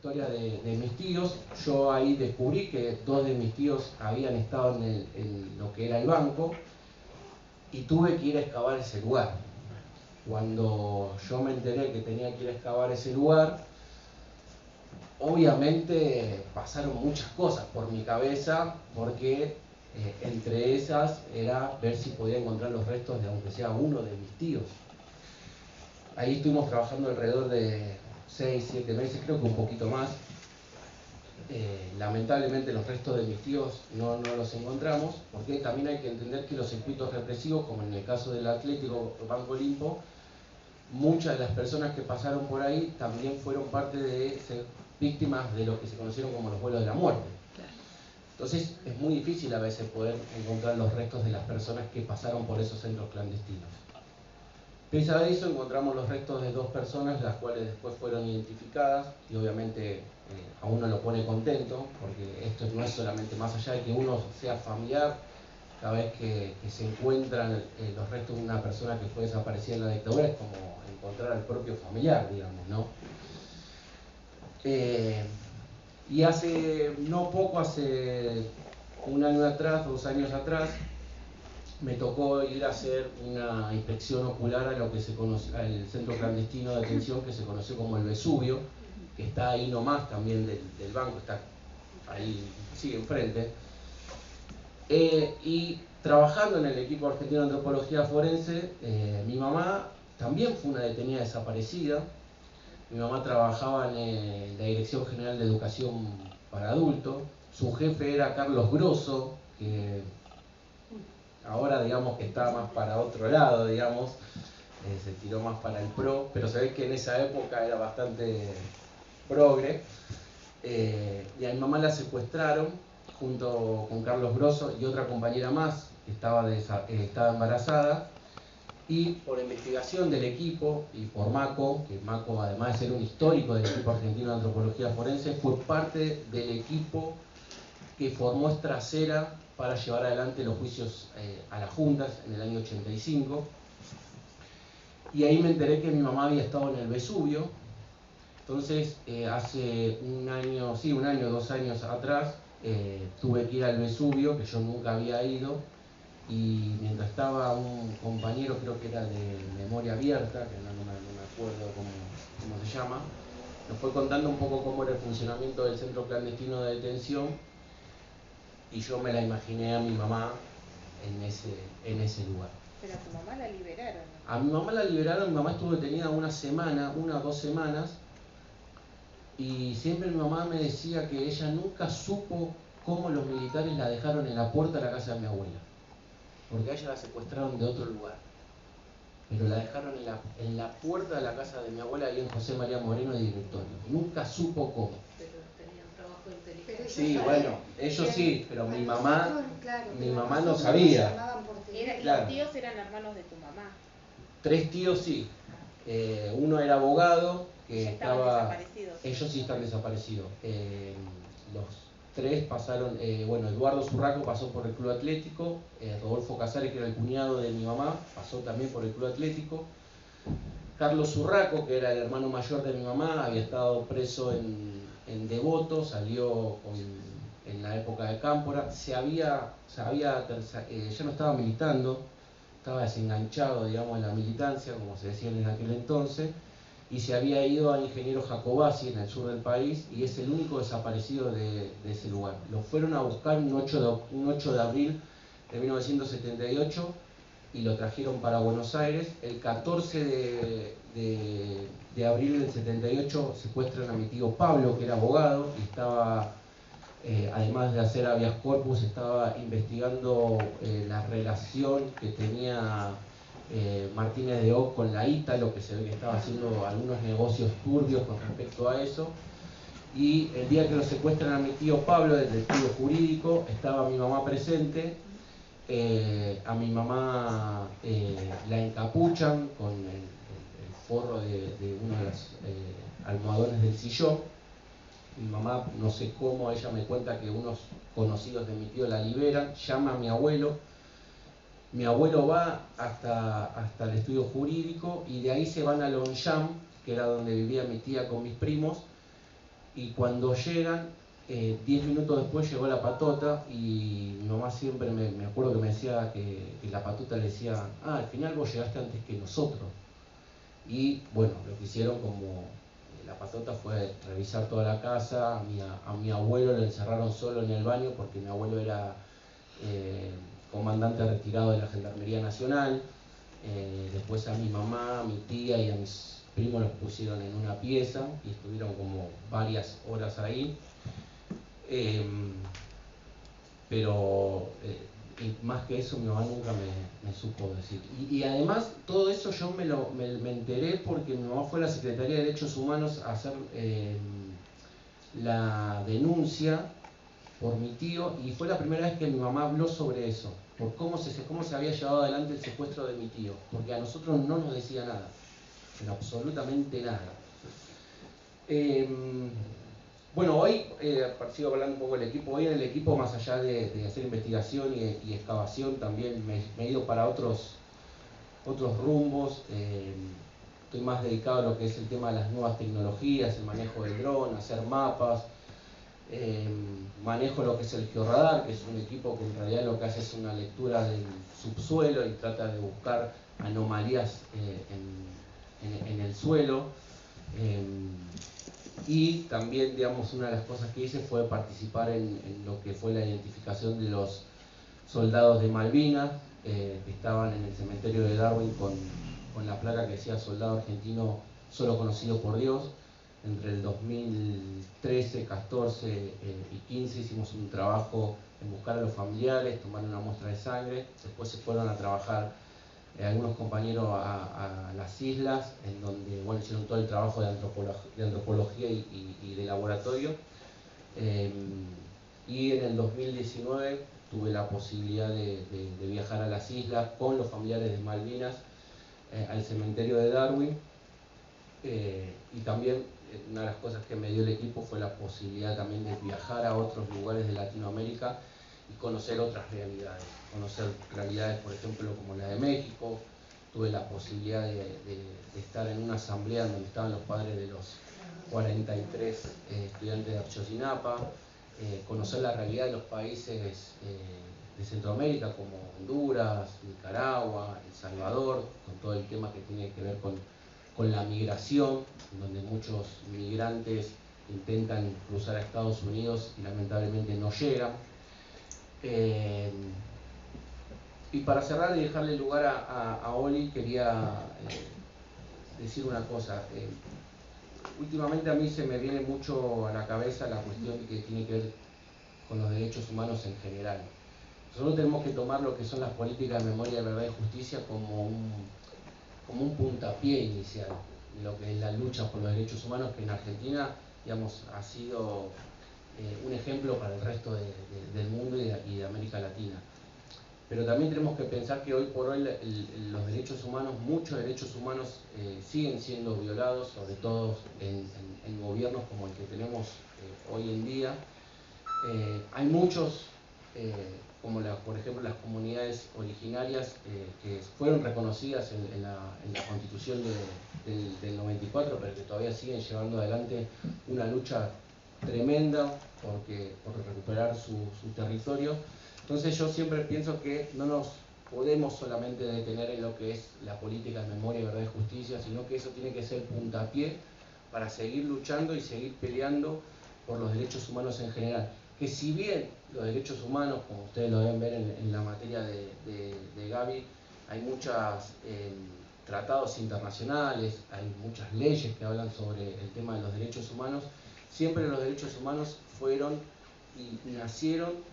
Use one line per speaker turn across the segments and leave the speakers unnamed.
historia de mis tíos. Yo ahí descubrí que dos de mis tíos habían estado en lo que era el banco y tuve que ir a excavar ese lugar. Cuando yo me enteré que tenía que ir a excavar ese lugar, obviamente pasaron muchas cosas por mi cabeza, porque entre esas era ver si podía encontrar los restos de aunque sea uno de mis tíos. Ahí estuvimos trabajando alrededor de 6, 7 meses, creo que un poquito más. Lamentablemente los restos de mis tíos no los encontramos, porque también hay que entender que los circuitos represivos, como en el caso del Atlético Banco Olimpo, muchas de las personas que pasaron por ahí también fueron parte de ser víctimas de lo que se conocieron como los vuelos de la muerte. Entonces es muy difícil a veces poder encontrar los restos de las personas que pasaron por esos centros clandestinos. Pese a eso encontramos los restos de dos personas, las cuales después fueron identificadas, y obviamente a uno lo pone contento, porque esto no es solamente más allá de que uno sea familiar, cada vez que se encuentran los restos de una persona que fue desaparecida en la dictadura, es como encontrar al propio familiar, digamos, ¿no? Y hace no poco, hace un año atrás, 2 años atrás, me tocó ir a hacer una inspección ocular a lo que se conoce, al centro clandestino de detención que se conoció como el Vesubio, que está ahí nomás también del banco, está ahí, sigue enfrente. Y trabajando en el equipo argentino de antropología forense, mi mamá también fue una detenida desaparecida. Mi mamá trabajaba en la Dirección General de Educación para Adultos. Su jefe era Carlos Grosso, que ahora digamos que está más para otro lado, digamos, se tiró más para el pro, pero se ve que en esa época era bastante progre. Y a mi mamá la secuestraron junto con Carlos Grosso y otra compañera más que estaba embarazada, y por investigación del equipo y por Maco, que Maco además de ser un histórico del equipo argentino de antropología forense, fue parte del equipo que formó Estracera para llevar adelante los juicios a las juntas en el año 85. Y ahí me enteré que mi mamá había estado en el Vesubio. Entonces, hace un año, 2 años atrás, tuve que ir al Vesubio, que yo nunca había ido, y mientras estaba un compañero, creo que era de Memoria Abierta, que no me acuerdo cómo se llama, nos fue contando un poco cómo era el funcionamiento del centro clandestino de detención, y yo me la imaginé a mi mamá en ese lugar.
Pero a tu mamá la liberaron, ¿no?
A mi mamá la liberaron, mi mamá estuvo detenida una o 2 semanas, y siempre mi mamá me decía que ella nunca supo cómo los militares la dejaron en la puerta de la casa de mi abuela, porque a ella la secuestraron de otro lugar, pero la dejaron en la puerta de la casa de mi abuela, ahí en José María Moreno de Directorio. Nunca supo cómo.
Pero tenían trabajo inteligente.
Sí, bueno, ellos sí, pero mi mamá no sabía.
Los tíos eran hermanos de tu mamá.
3 tíos sí. Uno era abogado, que
estaba...
Ellos sí están desaparecidos. Los 3 pasaron, Eduardo Zurraco pasó por el Club Atlético, Rodolfo Casares, que era el cuñado de mi mamá, pasó también por el Club Atlético. Carlos Zurraco, que era el hermano mayor de mi mamá, había estado preso en Devoto, salió en la época de Cámpora, ya no estaba militando, estaba desenganchado, digamos, en la militancia, como se decía en aquel entonces, y se había ido a Ingeniero Jacobasi, en el sur del país, y es el único desaparecido de ese lugar. Lo fueron a buscar un 8 de abril de 1978, y lo trajeron para Buenos Aires. El 14 de abril del 78 secuestran a mi tío Pablo, que era abogado, y estaba... además de hacer habeas corpus, estaba investigando la relación que tenía Martínez de Oz con la Ítalo, que se ve que estaba haciendo algunos negocios turbios con respecto a eso. Y el día que lo secuestran a mi tío Pablo, del testigo jurídico, estaba mi mamá presente. A mi mamá la encapuchan con el forro de uno de los almohadones del sillón. Mi mamá, no sé cómo, ella me cuenta que unos conocidos de mi tío la liberan, llama a mi abuelo va hasta el estudio jurídico, y de ahí se van a Longchamp, que era donde vivía mi tía con mis primos, Y cuando llegan, 10 minutos después llegó la patota y mi mamá siempre me acuerdo que me decía que la patota le decía, al final vos llegaste antes que nosotros. Y bueno, lo que hicieron como la patota fue revisar toda la casa, a mi abuelo lo encerraron solo en el baño porque mi abuelo era comandante retirado de la Gendarmería Nacional. Después a mi mamá, a mi tía y a mis primos los pusieron en una pieza y estuvieron como varias horas ahí. Pero y más que eso mi mamá nunca me supo decir. Y además todo eso yo me enteré porque mi mamá fue a la Secretaría de Derechos Humanos a hacer la denuncia por mi tío y fue la primera vez que mi mamá habló sobre eso, por cómo se había llevado adelante el secuestro de mi tío, porque a nosotros no nos decía nada, pero absolutamente nada. Bueno, hoy, sigo hablando un poco del equipo, hoy en el equipo más allá de hacer investigación y excavación también me he ido para otros rumbos, estoy más dedicado a lo que es el tema de las nuevas tecnologías, el manejo del dron, hacer mapas, manejo lo que es el georradar, que es un equipo que en realidad lo que hace es una lectura del subsuelo y trata de buscar anomalías en el suelo. Y también, digamos, una de las cosas que hice fue participar en lo que fue la identificación de los soldados de Malvinas, que estaban en el cementerio de Darwin con la placa que decía soldado argentino solo conocido por Dios. Entre el 2013, 14 y 15 hicimos un trabajo en buscar a los familiares, tomar una muestra de sangre, después se fueron a trabajar algunos compañeros a las islas, en donde bueno, hicieron todo el trabajo de antropología y de laboratorio. Y en el 2019 tuve la posibilidad de viajar a las islas con los familiares de Malvinas, al cementerio de Darwin, y también una de las cosas que me dio el equipo fue la posibilidad también de viajar a otros lugares de Latinoamérica y conocer otras realidades, por ejemplo como la de México. Tuve la posibilidad de estar en una asamblea donde estaban los padres de los 43 estudiantes de Ayotzinapa, conocer la realidad de los países de Centroamérica como Honduras, Nicaragua, El Salvador, con todo el tema que tiene que ver con la migración, donde muchos migrantes intentan cruzar a Estados Unidos y lamentablemente no llegan. Y para cerrar y dejarle lugar a Oli, quería decir una cosa. Últimamente a mí se me viene mucho a la cabeza la cuestión que tiene que ver con los derechos humanos en general. Nosotros tenemos que tomar lo que son las políticas de memoria, verdad y justicia como un puntapié inicial en lo que es la lucha por los derechos humanos, que en Argentina, digamos, ha sido un ejemplo para el resto del mundo y de América Latina. Pero también tenemos que pensar que hoy por hoy los derechos humanos, muchos derechos humanos siguen siendo violados, sobre todo en gobiernos como el que tenemos hoy en día. Hay muchos, como por ejemplo las comunidades originarias que fueron reconocidas en la Constitución del 94, pero que todavía siguen llevando adelante una lucha tremenda por recuperar su territorio. Entonces yo siempre pienso que no nos podemos solamente detener en lo que es la política de memoria, verdad y justicia, sino que eso tiene que ser puntapié para seguir luchando y seguir peleando por los derechos humanos en general. Que si bien los derechos humanos, como ustedes lo deben ver en la materia de Gaby, hay muchos tratados internacionales, hay muchas leyes que hablan sobre el tema de los derechos humanos, siempre los derechos humanos fueron y nacieron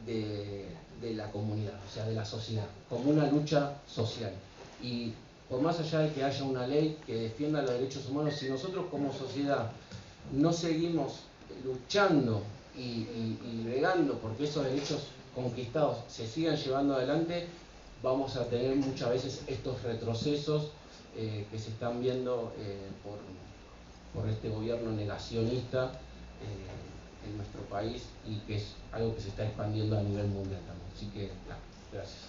de la comunidad, o sea, de la sociedad, como una lucha social. Y por más allá de que haya una ley que defienda los derechos humanos, si nosotros como sociedad no seguimos luchando y bregando porque esos derechos conquistados se sigan llevando adelante, vamos a tener muchas veces estos retrocesos que se están viendo por este gobierno negacionista en nuestro país y que es algo que se está expandiendo a nivel mundial también. Así que, gracias.